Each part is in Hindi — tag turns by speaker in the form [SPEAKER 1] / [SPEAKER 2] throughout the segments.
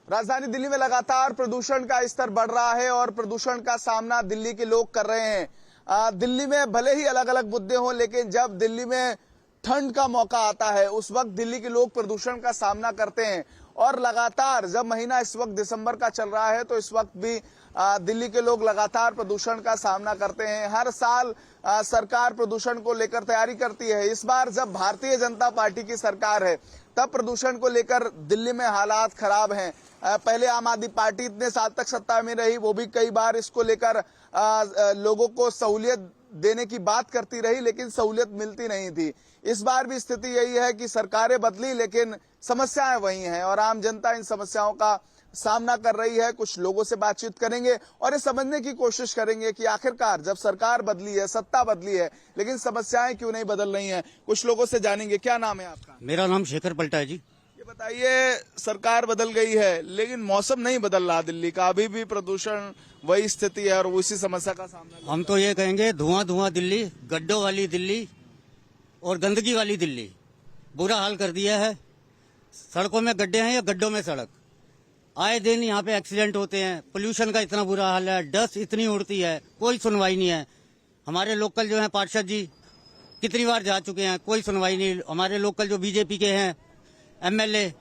[SPEAKER 1] राजधानी दिल्ली में लगातार प्रदूषण का स्तर बढ़ रहा है और प्रदूषण का सामना दिल्ली के लोग कर रहे हैं। दिल्ली में भले ही अलग अलग मुद्दे हों, लेकिन जब दिल्ली में ठंड का मौका आता है उस वक्त दिल्ली के लोग प्रदूषण का सामना करते हैं। और लगातार जब महीना इस वक्त दिसंबर का चल रहा है तो इस वक्त भी दिल्ली के लोग लगातार प्रदूषण का सामना करते हैं। हर साल सरकार प्रदूषण को लेकर तैयारी करती है। इस बार जब भारतीय जनता पार्टी की सरकार है तब प्रदूषण को लेकर दिल्ली में हालात खराब हैं। पहले आम आदमी पार्टी इतने साल तक सत्ता में रही, वो भी कई बार इसको लेकर लोगों को सहूलियत देने की बात करती रही, लेकिन सहूलियत मिलती नहीं थी। इस बार भी स्थिति यही है कि सरकारें बदली लेकिन समस्याएं वही हैं और आम जनता इन समस्याओं का सामना कर रही है। कुछ लोगों से बातचीत करेंगे और ये समझने की कोशिश करेंगे कि आखिरकार जब सरकार बदली है, सत्ता बदली है, लेकिन समस्याएं क्यों नहीं बदल रही हैं। कुछ लोगों से जानेंगे। क्या नाम है आपका?
[SPEAKER 2] मेरा नाम शेखर पलटा है जी।
[SPEAKER 1] ये बताइए, सरकार बदल गई है लेकिन मौसम नहीं बदल रहा दिल्ली का, अभी भी प्रदूषण वही स्थिति है और उसी समस्या का सामना।
[SPEAKER 2] हम तो ये कहेंगे धुआं धुआं दिल्ली, गड्ढों वाली दिल्ली और गंदगी वाली दिल्ली बुरा हाल कर दिया है। सड़कों में गड्ढे हैं या गड्ढों में सड़क, आए दिन यहाँ पे एक्सीडेंट होते हैं। पोल्यूशन का इतना बुरा हाल है, डस्ट इतनी उड़ती है, कोई सुनवाई नहीं है। हमारे लोकल जो है पार्षद जी कितनी बार जा चुके हैं, कोई सुनवाई नहीं। हमारे लोकल जो बीजेपी के हैं एमएलए,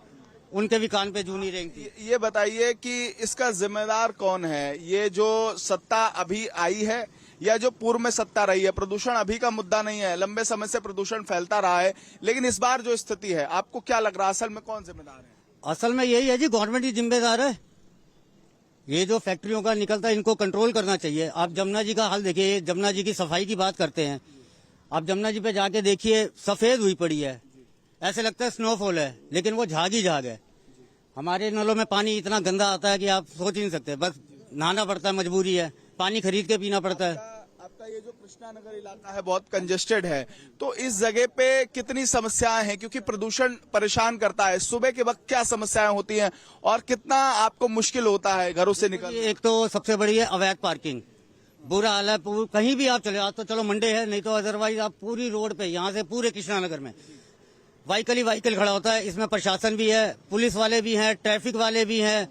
[SPEAKER 2] उनके भी कान पे जू नहीं रेंगती।
[SPEAKER 1] ये बताइए कि इसका जिम्मेदार कौन है? ये जो सत्ता अभी आई है या जो पूर्व में सत्ता रही है? प्रदूषण अभी का मुद्दा नहीं है, लंबे समय से प्रदूषण फैलता रहा है, लेकिन इस बार जो स्थिति है आपको क्या लग रहा है असल में कौन जिम्मेदार है?
[SPEAKER 2] असल में यही है जी, गवर्नमेंट ही जिम्मेदार है। ये जो फैक्ट्रियों का निकलता है इनको कंट्रोल करना चाहिए। आप जमुना जी का हाल देखिए, जमुना जी की सफाई की बात करते हैं, आप जमुना जी पे जाके देखिए, सफेद हुई पड़ी है, ऐसे लगता है स्नोफॉल है, लेकिन वो झाग ही झाग है। हमारे नलों में पानी इतना गंदा आता है कि आप सोच ही नहीं सकते। बस नहाना पड़ता है, मजबूरी है, पानी खरीद के पीना पड़ता है।
[SPEAKER 1] आपका ये जो कृष्णा नगर इलाका है बहुत कंजेस्टेड है, तो इस जगह पे कितनी समस्याएं हैं? क्योंकि प्रदूषण परेशान करता है। सुबह के वक्त क्या समस्याएं होती हैं और कितना आपको मुश्किल होता है घरों से निकलना?
[SPEAKER 2] एक तो सबसे बड़ी है अवैध पार्किंग, बुरा हाल है। कहीं भी आप चले, आज तो चलो मंडे है, नहीं तो अदरवाइज आप पूरी रोड पे यहाँ से पूरे कृष्णा नगर में व्हीकल ही व्हीकल खड़ा होता है। इसमें प्रशासन भी है, पुलिस वाले भी हैं, ट्रैफिक वाले भी हैं,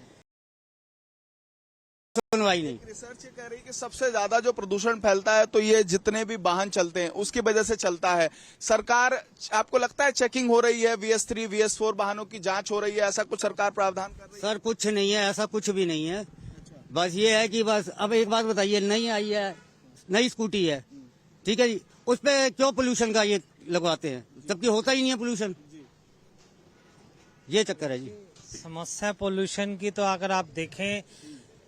[SPEAKER 2] सुनवाई नहीं।
[SPEAKER 1] रिसर्च ये कह रही है कि सबसे ज्यादा जो प्रदूषण फैलता है तो ये जितने भी वाहन चलते हैं उसकी वजह से चलता है। सरकार, आपको लगता है चेकिंग हो रही है, VS3 VS4 वाहनों की जांच हो रही है, ऐसा कुछ सरकार प्रावधान कर रही है?
[SPEAKER 2] सर कुछ नहीं है, ऐसा कुछ भी नहीं है। बस ये है कि बस अब एक बात बताइए, नई आई है, नई स्कूटी है, ठीक है जी, उस पे क्यों पोल्यूशन का ये लगवाते हैं, जबकि होता ही नहीं है पोल्यूशन। ये चक्कर है जी।
[SPEAKER 3] समस्या पोल्यूशन की तो अगर आप देखें,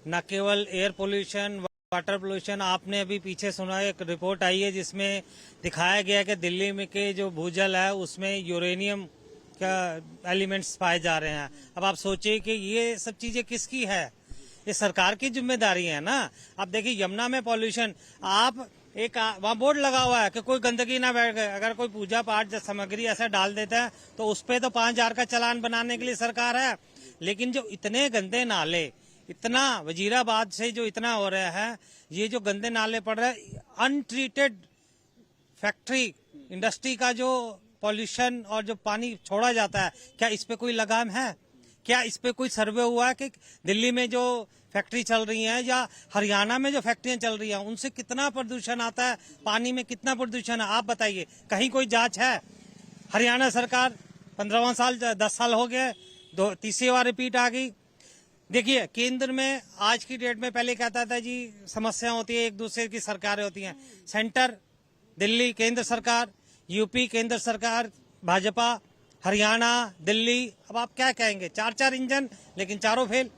[SPEAKER 3] न केवल एयर पोल्यूशन, वाटर पोल्यूशन, आपने अभी पीछे सुना एक रिपोर्ट आई है जिसमें दिखाया गया कि दिल्ली में के जो भूजल है उसमें यूरेनियम का एलिमेंट्स पाए जा रहे हैं। अब आप सोचिए कि ये सब चीजें किसकी है? ये सरकार की जिम्मेदारी है ना। आप देखिए यमुना में पॉल्यूशन, आप एक वहाँ बोर्ड लगा हुआ है कि कोई गंदगी ना बैठ गए। अगर कोई पूजा पाठ सामग्री ऐसा डाल देता है तो उस पे तो 5,000 का चालान बनाने के लिए सरकार है। लेकिन जो इतने गंदे नाले, इतना वजीराबाद से जो इतना हो रहा है, ये जो गंदे नाले पड़ रहे हैं, अनट्रीटेड फैक्ट्री इंडस्ट्री का जो पॉल्यूशन और जो पानी छोड़ा जाता है, क्या इस पे कोई लगाम है? क्या इस पे कोई सर्वे हुआ है कि दिल्ली में जो फैक्ट्री चल रही है या हरियाणा में जो फैक्ट्रियां चल रही हैं उनसे कितना प्रदूषण आता है, पानी में कितना प्रदूषण है? आप बताइए, कहीं कोई जांच है? हरियाणा सरकार 15वां साल, 10 साल हो गए, तीसरी बार रिपीट आ गई। देखिए केंद्र में आज की डेट में, पहले कहता था जी समस्या होती है, एक दूसरे की सरकारें होती हैं, सेंटर दिल्ली केंद्र सरकार, यूपी केंद्र सरकार भाजपा, हरियाणा दिल्ली। अब आप क्या कहेंगे? 4-4 इंजन, लेकिन चारों फेल।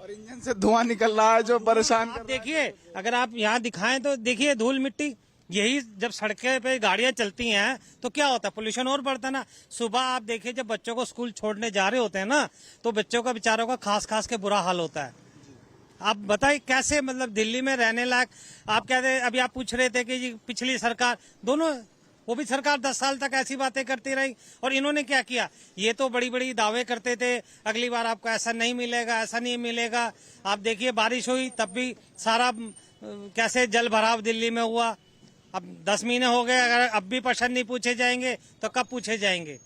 [SPEAKER 1] और इंजन से धुआं निकल रहा है जो परेशान कर।
[SPEAKER 3] देखिए अगर आप यहाँ दिखाएं तो देखिए धूल मिट्टी, यही जब सड़कें पे गाड़ियां चलती हैं तो क्या होता है? पोल्यूशन और बढ़ता है ना। सुबह आप देखिए जब बच्चों को स्कूल छोड़ने जा रहे होते हैं ना, तो बच्चों का बेचारों का खास खास के बुरा हाल होता है। आप बताइए कैसे, मतलब दिल्ली में रहने लायक। आप कहते हैं, अभी आप पूछ रहे थे कि जी पिछली सरकार, दोनों, वो भी सरकार 10 साल तक ऐसी बातें करती रही और इन्होंने क्या किया? ये तो बड़ी बड़ी दावे करते थे, अगली बार आपको ऐसा नहीं मिलेगा, ऐसा नहीं मिलेगा। आप देखिए बारिश हुई तब भी सारा कैसे जल भराव दिल्ली में हुआ। अब 10 महीने हो गए, अगर अब भी प्रश्न नहीं पूछे जाएंगे तो कब पूछे जाएंगे?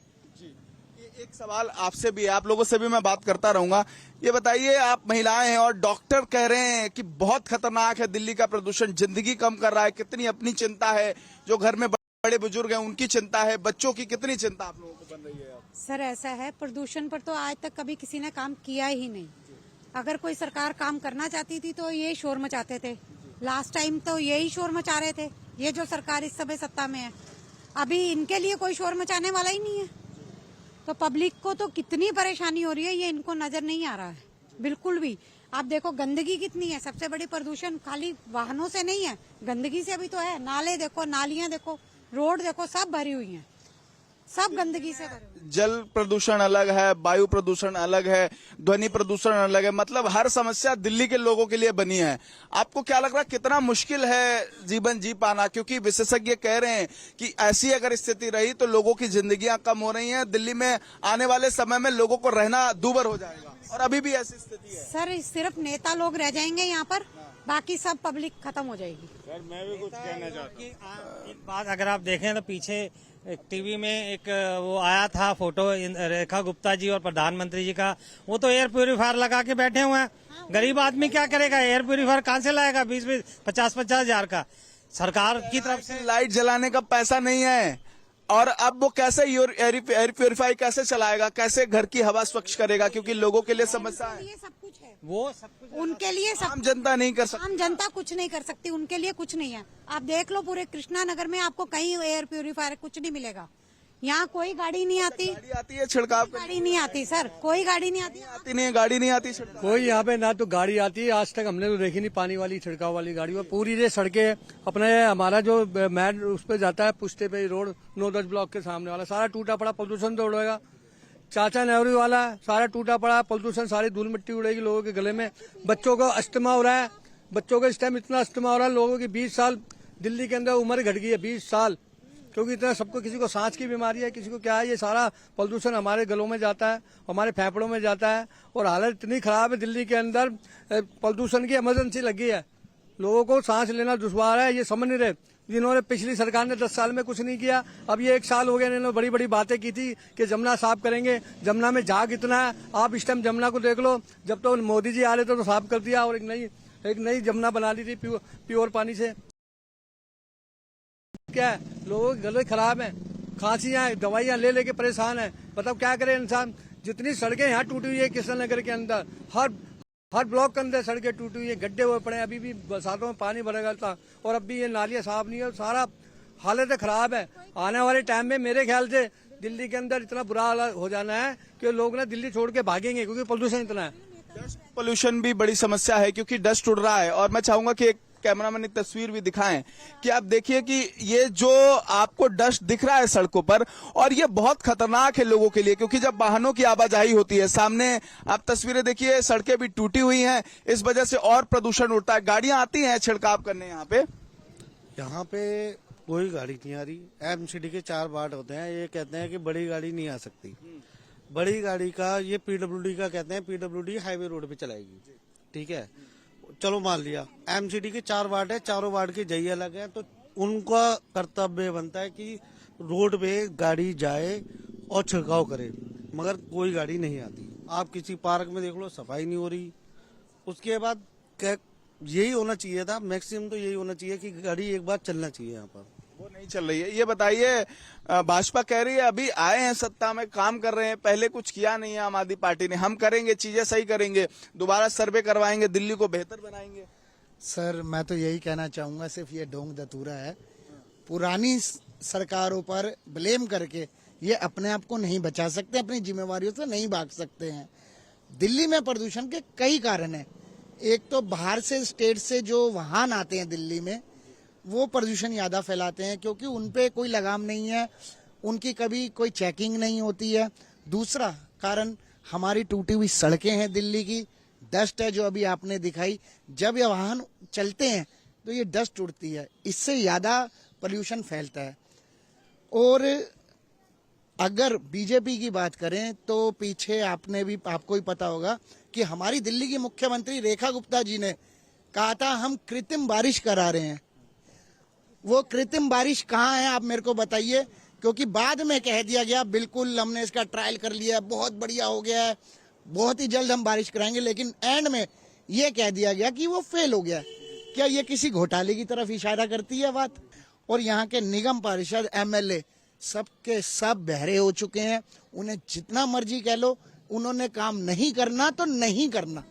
[SPEAKER 1] एक सवाल आपसे भी है, आप लोगों से भी मैं बात करता रहूंगा। ये बताइए, आप महिलाएं हैं और डॉक्टर कह रहे हैं कि बहुत खतरनाक है दिल्ली का प्रदूषण, जिंदगी कम कर रहा है, कितनी अपनी चिंता है, जो घर में बड़े बुजुर्ग हैं उनकी चिंता है, बच्चों की कितनी चिंता आप लोगों को बन रही है?
[SPEAKER 4] सर ऐसा है, प्रदूषण पर तो आज तक कभी किसी ने काम किया ही नहीं। अगर कोई सरकार काम करना चाहती थी तो ये शोर मचाते थे। लास्ट टाइम तो यही शोर मचा रहे थे, ये जो सरकार इस समय सत्ता में है। अभी इनके लिए कोई शोर मचाने वाला ही नहीं है, तो पब्लिक को तो कितनी परेशानी हो रही है ये इनको नजर नहीं आ रहा है बिल्कुल भी। आप देखो गंदगी कितनी है, सबसे बड़ी प्रदूषण खाली वाहनों से नहीं है, गंदगी से भी तो है। नाले देखो, नालियां देखो, रोड देखो, सब भरी हुई हैं, सब गंदगी से भरी हुई।
[SPEAKER 1] जल प्रदूषण अलग है, वायु प्रदूषण अलग है, ध्वनि प्रदूषण अलग है, मतलब हर समस्या दिल्ली के लोगों के लिए बनी है। आपको क्या लग रहा है कितना मुश्किल है जीवन जी पाना? क्योंकि विशेषज्ञ कह रहे हैं कि ऐसी अगर स्थिति रही तो लोगों की जिंदगियां कम हो रही हैं, दिल्ली में आने वाले समय में लोगों को रहना दूभर हो जाएगा, और अभी भी ऐसी स्थिति है।
[SPEAKER 4] सर सिर्फ नेता लोग रह जाएंगे यहाँ पर, बाकी सब पब्लिक खत्म हो जाएगी।
[SPEAKER 5] सर मैं भी कुछ कहना चाहता हूँ।
[SPEAKER 3] एक बात अगर आप देखें तो पीछे एक टीवी में एक वो आया था फोटो रेखा गुप्ता जी और प्रधानमंत्री जी का, वो तो एयर प्यूरिफायर लगा के बैठे हुए हैं। गरीब आदमी क्या करेगा? एयर प्यूरिफायर कहाँ से लाएगा 20-20, 50-50 हजार का? सरकार की तरफ से
[SPEAKER 1] लाइट जलाने का पैसा नहीं है, और अब वो कैसे एयर प्योरीफाई कैसे चलाएगा, कैसे घर की हवा स्वच्छ करेगा? क्योंकि लोगों के लिए समस्या है,
[SPEAKER 4] ये सब कुछ है,
[SPEAKER 3] वो सब कुछ
[SPEAKER 4] उनके लिए सब।
[SPEAKER 1] आम जनता नहीं कर सकती।
[SPEAKER 4] आम जनता कुछ नहीं कर सकती, उनके लिए कुछ नहीं है। आप देख लो पूरे कृष्णा नगर में आपको कहीं एयर प्यूरिफायर कुछ नहीं मिलेगा। यहाँ कोई गाड़ी नहीं आती,
[SPEAKER 1] गाड़ी आती है छिड़काव करने?
[SPEAKER 4] गाड़ी नहीं आती सर, कोई गाड़ी नहीं आती।
[SPEAKER 1] आती नहीं है, गाड़ी नहीं आती छिड़काव।
[SPEAKER 6] कोई यहाँ पे ना तो गाड़ी आती है, आज तक हमने तो देखी नहीं पानी वाली छिड़काव वाली गाड़ी। वो पूरी ये सड़कें अपने हमारा जो मैन उस पे जाता है पुश्ते पे रोड 9-10 ब्लॉक के सामने वाला सारा टूटा पड़ा, प्रदूषण तो उड़ेगा। चाचा नेहरू वाला सारा टूटा पड़ा, प्रदूषण, सारी धूल मिट्टी उड़ेगी लोगों के गले में। बच्चों को अस्थमा हो रहा है, बच्चों को इस टाइम इतना अस्थमा हो रहा है, लोगों की 20 साल दिल्ली के अंदर उम्र घट गई है, 20 साल, क्योंकि इतना सबको, किसी को सांस की बीमारी है, किसी को क्या है। ये सारा प्रदूषण हमारे गलों में जाता है, हमारे फेफड़ों में जाता है, और हालत इतनी खराब है दिल्ली के अंदर, प्रदूषण की इमरजेंसी लगी है, लोगों को सांस लेना दुश्वार है। ये समझ नहीं रहे, जिन्होंने पिछली सरकार ने 10 साल में कुछ नहीं किया, अब ये 1 साल हो गया, इन्होंने बड़ी बड़ी बातें की थी कि जमुना साफ करेंगे, जमुना में झाग इतना है। आप इस टाइम जमुना को देख लो, जब तो मोदी जी आ रहे थे तो साफ कर दिया, और एक नई जमुना बना ली थी प्योर पानी से। क्या है, लोगों के गले खराब हैं, खांसियां, दवाइयां ले लेके परेशान है। बताओ क्या करे इंसान? जितनी सड़कें यहाँ टूटी हुई है कृष्ण नगर के अंदर, हर ब्लॉक के अंदर सड़कें टूटी हुई है, गड्ढे हुए पड़े, अभी भी बरसातों में पानी भरेगा था, और अब भी ये नालियां साफ नहीं है, सारा हालत खराब है। आने वाले टाइम में मेरे ख्याल से दिल्ली के अंदर इतना बुरा हाल हो जाना है कि लोग ना दिल्ली छोड़ के भागेंगे, क्योंकि प्रदूषण इतना है।
[SPEAKER 1] डस्ट पोल्यूशन भी बड़ी समस्या है, क्योंकि डस्ट उड़ रहा है। और मैं चाहूंगा कि एक कैमरामैन एक तस्वीर भी दिखाएं कि आप देखिए कि ये जो आपको डस्ट दिख रहा है सड़कों पर, और ये बहुत खतरनाक है लोगों के लिए, क्योंकि जब वाहनों की आवाजाही होती है, सामने आप तस्वीरें देखिए, सड़कें भी टूटी हुई हैं, इस वजह से और प्रदूषण उड़ता है। गाड़ियां आती हैं छिड़काव करने
[SPEAKER 5] यहाँ पे कोई गाड़ी नहीं आ रही। एमसीडी के 4 वार्ड होते हैं, ये कहते हैं कि बड़ी गाड़ी नहीं आ सकती। बड़ी गाड़ी का ये पीडब्ल्यूडी का कहते हैं, पीडब्ल्यूडी हाईवे रोड पे चलाएगी, ठीक है। चलो मान लिया एमसीडी के 4 वार्ड है, चारों वार्ड के जई अलग है, तो उनका कर्तव्य बनता है कि रोड पे गाड़ी जाए और छिड़काव करे, मगर कोई गाड़ी नहीं आती। आप किसी पार्क में देख लो, सफाई नहीं हो रही। उसके बाद यही होना चाहिए था, मैक्सिमम तो यही होना चाहिए कि गाड़ी एक बार चलना चाहिए यहाँ पर,
[SPEAKER 1] वो नहीं चल रही है। ये बताइए, भाजपा कह रही है अभी आए हैं सत्ता में, काम कर रहे हैं, पहले कुछ किया नहीं है आम आदमी पार्टी ने, हम करेंगे, चीजें सही करेंगे, दोबारा सर्वे करवाएंगे, दिल्ली को बेहतर बनाएंगे।
[SPEAKER 7] सर मैं तो यही कहना चाहूंगा, सिर्फ ये ढोंग धतूरा है। पुरानी सरकारों पर ब्लेम करके ये अपने आप को नहीं बचा सकते, अपनी जिम्मेवारियों से नहीं भाग सकते हैं। दिल्ली में प्रदूषण के कई कारण हैं। एक तो बाहर से, स्टेट से जो वाहन आते हैं दिल्ली में, वो प्रदूषण ज्यादा फैलाते हैं, क्योंकि उनपे कोई लगाम नहीं है, उनकी कभी कोई चेकिंग नहीं होती है। दूसरा कारण हमारी टूटी हुई सड़कें हैं दिल्ली की, डस्ट है जो अभी आपने दिखाई, जब ये वाहन चलते हैं तो ये डस्ट उड़ती है, इससे ज्यादा पोल्यूशन फैलता है। और अगर बीजेपी की बात करें तो पीछे आपको ही पता होगा कि हमारी दिल्ली की मुख्यमंत्री रेखा गुप्ता जी ने कहा था हम कृत्रिम बारिश करा रहे हैं। वो कृत्रिम बारिश कहाँ है आप मेरे को बताइए। क्योंकि बाद में कह दिया गया बिल्कुल हमने इसका ट्रायल कर लिया, बहुत बढ़िया हो गया है, बहुत ही जल्द हम बारिश कराएंगे, लेकिन एंड में ये कह दिया गया कि वो फेल हो गया। क्या ये किसी घोटाले की तरफ इशारा करती है बात? और यहाँ के निगम पार्षद एमएलए सबके सब बहरे हो चुके हैं, उन्हें जितना मर्जी कह लो, उन्होंने काम नहीं करना तो नहीं करना।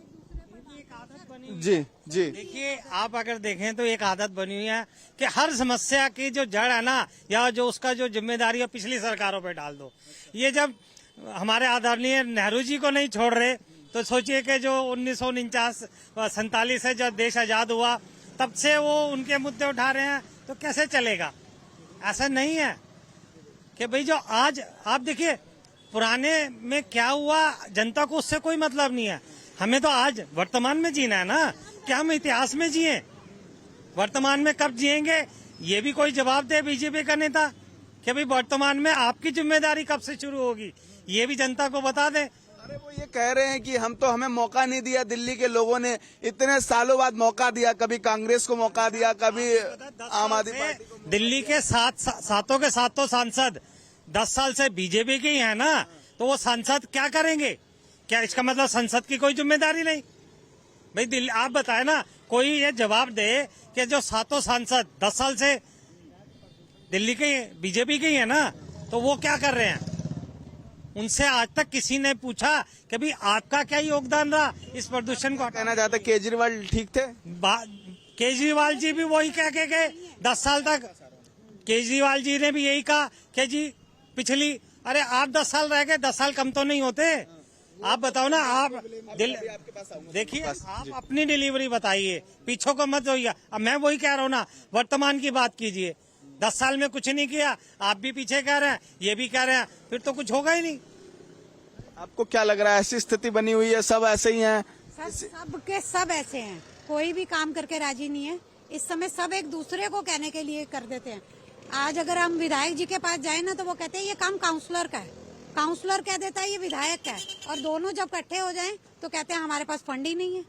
[SPEAKER 1] जी जी
[SPEAKER 3] देखिए, आप अगर देखें तो एक आदत बनी हुई है कि हर समस्या की जो जड़ है ना, या जो उसका जो जिम्मेदारी है पिछली सरकारों पे डाल दो। ये जब हमारे आदरणीय नेहरू जी को नहीं छोड़ रहे तो सोचिए कि जो 1947 से जब देश आजाद हुआ तब से वो उनके मुद्दे उठा रहे हैं, तो कैसे चलेगा? ऐसा नहीं है कि भाई जो आज आप देखिए पुराने में क्या हुआ, जनता को उससे कोई मतलब नहीं है। हमें तो आज वर्तमान में जीना है ना, क्या हम इतिहास में जिए? वर्तमान में कब जिएंगे ये भी कोई जवाब दे बीजेपी का नेता कि भाई वर्तमान में आपकी जिम्मेदारी कब से शुरू होगी, ये भी जनता को बता दें।
[SPEAKER 1] अरे वो ये कह रहे हैं कि हमें मौका नहीं दिया, दिल्ली के लोगों ने इतने सालों बाद मौका दिया, कभी कांग्रेस को मौका दिया, कभी आम आदमी पार्टी को।
[SPEAKER 3] दिल्ली के सातों के सातों सांसद 10 साल से बीजेपी के ही है ना, तो वो सांसद क्या करेंगे? क्या इसका मतलब संसद की कोई जिम्मेदारी नहीं? भाई दिल्ली, आप बताए ना, कोई ये जवाब दे कि जो सातों सांसद 10 साल से दिल्ली के बीजेपी के ही है ना, तो वो क्या कर रहे हैं? उनसे आज तक किसी ने पूछा कि भाई आपका क्या योगदान रहा इस प्रदूषण को?
[SPEAKER 1] कहना चाहते केजरीवाल ठीक थे?
[SPEAKER 3] केजरीवाल जी भी वही कह के गए 10 साल तक। केजरीवाल जी ने भी यही कहा कि जी पिछली, अरे आप 10 साल रह गए, 10 साल कम तो नहीं होते? आप बताओ ना, आप देखिए, आप अपनी डिलीवरी बताइए, पीछों को मत होइए। अब मैं वही कह रहा हूँ ना, वर्तमान की बात कीजिए। 10 साल में कुछ नहीं किया, आप भी पीछे कह रहे हैं, ये भी कह रहे हैं, फिर तो कुछ होगा ही नहीं।
[SPEAKER 1] आपको क्या लग रहा है, ऐसी स्थिति बनी हुई है, सब ऐसे ही हैं?
[SPEAKER 4] सब के सब ऐसे हैं, कोई भी काम करके राजी नहीं है। इस समय सब एक दूसरे को कहने के लिए कर देते हैं। आज अगर हम विधायक जी के पास जाए ना, तो वो कहते हैं ये काम काउंसलर का है, काउंसलर कह देता है ये विधायक का है, और दोनों जब इकट्ठे हो जाएं तो कहते हैं हमारे पास फंड ही नहीं है।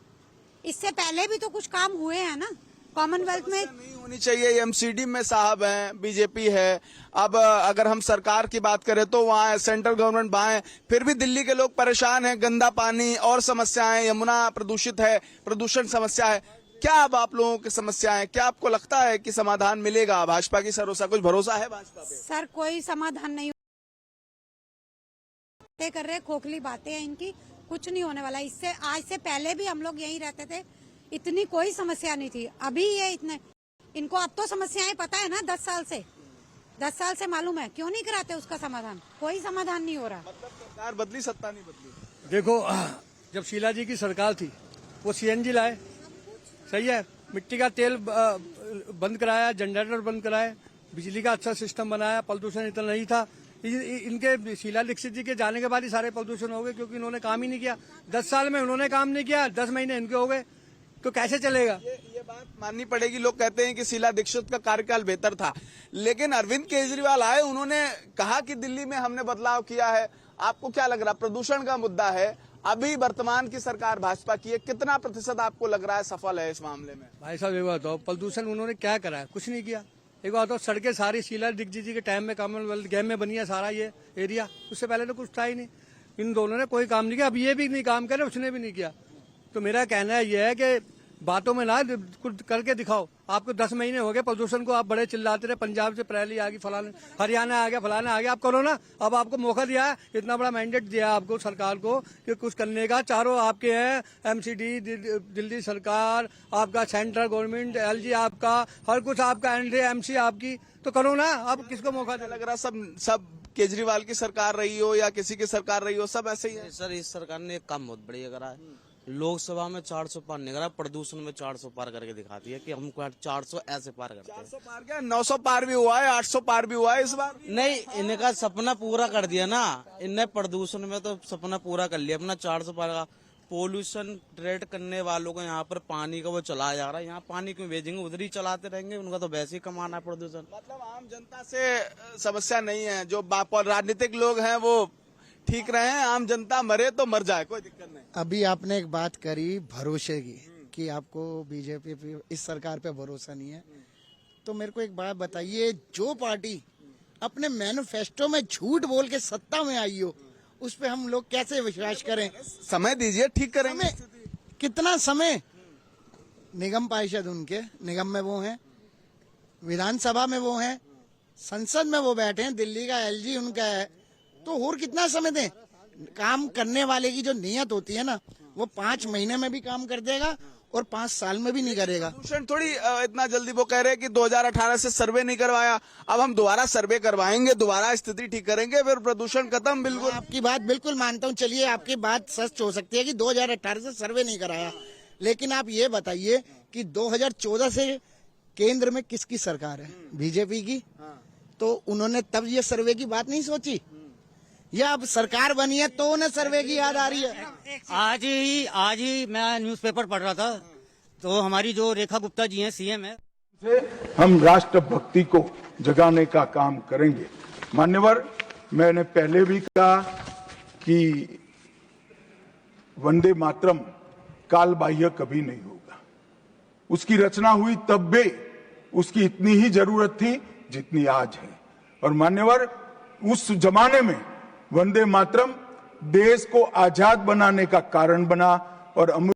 [SPEAKER 4] इससे पहले भी तो कुछ काम हुए हैं ना कॉमनवेल्थ में।
[SPEAKER 1] नहीं होनी चाहिए। एमसीडी में साहब हैं, बीजेपी है। अब अगर हम सरकार की बात करें तो वहाँ सेंट्रल गवर्नमेंट वहाँ है, फिर भी दिल्ली के लोग परेशान हैं। गंदा पानी और समस्याएं, यमुना प्रदूषित है, प्रदूषण समस्या है। क्या अब आप लोगों की समस्या है, क्या आपको लगता है कि समाधान मिलेगा? भाजपा की सरोसा, कुछ भरोसा है भाजपा पे?
[SPEAKER 4] सर कोई समाधान नहीं कर रहे, खोखली बातें हैं इनकी, कुछ नहीं होने वाला। इससे आज से पहले भी हम लोग यहीं रहते थे, इतनी कोई समस्या नहीं थी। अभी ये इतने, इनको अब तो समस्याएं पता है ना, 10 साल से मालूम है, क्यों नहीं कराते उसका समाधान? कोई समाधान नहीं हो रहा।
[SPEAKER 1] मतलब सरकार बदली, सत्ता नहीं बदली।
[SPEAKER 6] देखो, जब शीला जी की सरकार थी वो सीएनजी लाए, सही है, मिट्टी का तेल बंद कराया, जनरेटर बंद कराए, बिजली का अच्छा सिस्टम बनाया, प्रदूषण इतना नहीं था। इनके शीला दीक्षित जी के जाने के बाद ही सारे प्रदूषण हो गए, क्योंकि इन्होंने काम ही नहीं किया। 10 साल में उन्होंने काम नहीं किया, 10 महीने इनके हो गए, तो कैसे चलेगा?
[SPEAKER 1] ये बात माननी पड़ेगी। लोग कहते हैं कि शीला दीक्षित का कार्यकाल बेहतर था, लेकिन अरविंद केजरीवाल आए, उन्होंने कहा कि दिल्ली में हमने बदलाव किया है। आपको क्या लग रहा? प्रदूषण का मुद्दा है, अभी वर्तमान की सरकार भाजपा की है, कितना प्रतिशत आपको लग रहा है सफल है इस मामले में?
[SPEAKER 6] भाई साहब एक बात हो, प्रदूषण उन्होंने क्या करा है? कुछ नहीं किया। एक बात हो, सड़कें सारी शीला दीक्षित जी के टाइम में कॉमनवेल्थ गेम में बनी है सारा ये एरिया, उससे पहले तो कुछ था ही नहीं। इन दोनों ने कोई काम नहीं किया, अब ये भी नहीं काम करे, उसने भी नहीं किया। तो मेरा कहना यह है कि बातों में ना कुछ करके दिखाओ। आपको 10 महीने हो गए प्रदूषण को, आप बड़े चिल्लाते रहे, पंजाब से पहली आ गई, फलाने हरियाणा आ गया, फलाना आ गया, आप करो ना। अब आपको मौका दिया है, इतना बड़ा मैंडेट दिया आपको सरकार को कि कुछ करने का। चारों आपके हैं, एमसीडी दिल्ली सरकार, आपका सेंट्रल गवर्नमेंट, एलजी आपका, हर कुछ आपका, एमसी आपकी, तो करो ना। अब किसको मौका दे?
[SPEAKER 1] लग रहा सब केजरीवाल की सरकार रही हो या किसी की सरकार रही हो, सब ऐसे ही है।
[SPEAKER 8] सर इस सरकार ने एक काम बहुत बढ़िया करा है। लोकसभा में 400 पार नहीं करा, प्रदूषण में 400 पार करके दिखाती है कि हम 400 ऐसे पार करते हैं।
[SPEAKER 1] 400 पार क्या, 900 पार भी हुआ है, 800 पार भी हुआ है इस बार।
[SPEAKER 8] नहीं, इनका सपना पूरा कर दिया ना, इनने प्रदूषण में तो सपना पूरा कर लिया अपना। 400 पार का पोल्यूशन ट्रेड करने वालों को यहाँ पर पानी का वो चलाया जा रहा है। यहाँ पानी क्यों भेजेंगे, उधर ही चलाते रहेंगे, उनका तो वैसे ही कमाना है प्रदूषण।
[SPEAKER 1] मतलब आम जनता से समस्या नहीं है, जो राजनीतिक लोग हैं वो ठीक रहे हैं, आम जनता मरे तो मर जाए, कोई दिक्कत नहीं।
[SPEAKER 7] अभी आपने एक बात करी भरोसे की कि आपको बीजेपी पे, इस सरकार पे भरोसा नहीं है, तो मेरे को एक बात बताइए, जो पार्टी अपने मैनिफेस्टो में झूठ बोल के सत्ता में आई हो, उस पे हम लोग कैसे विश्वास करें?
[SPEAKER 1] समय दीजिए, ठीक करेंगे।
[SPEAKER 7] कितना समय? निगम पार्षद उनके निगम में वो हैं, विधानसभा में वो हैं, संसद में वो बैठे हैं, दिल्ली का एलजी उनका है, तो और कितना समय दें? काम करने वाले की जो नियत होती है ना, वो 5 महीने में भी काम कर देगा और 5 साल में भी नहीं करेगा।
[SPEAKER 1] प्रदूषण थोड़ी इतना जल्दी, वो कह रहे हैं कि 2018 से सर्वे नहीं करवाया, अब हम दोबारा सर्वे करवाएंगे, दोबारा स्थिति ठीक करेंगे, फिर प्रदूषण खत्म। बिल्कुल
[SPEAKER 7] मैं आपकी बात बिल्कुल मानता हूँ। चलिए, आपकी बात सच हो सकती है कि 2018 से सर्वे नहीं कराया, लेकिन आप ये बताइए कि 2014 से केंद्र में किसकी सरकार है? बीजेपी की। तो उन्होंने तब ये सर्वे की बात नहीं सोची, या अब सरकार बनी है तो उन्हें सर्वे की याद आ रही है?
[SPEAKER 2] आज ही मैं न्यूज़पेपर पढ़ रहा था, तो हमारी जो रेखा गुप्ता जी हैं, सीएम है,
[SPEAKER 9] से हम राष्ट्रभक्ति को जगाने का काम करेंगे। मान्यवर, मैंने पहले भी कहा कि वंदे मातरम काल बाह्य कभी नहीं होगा। उसकी रचना हुई तब भी उसकी इतनी ही जरूरत थी जितनी आज है। और मान्यवर, उस जमाने में वंदे मातरम देश को आजाद बनाने का कारण बना और